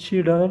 $6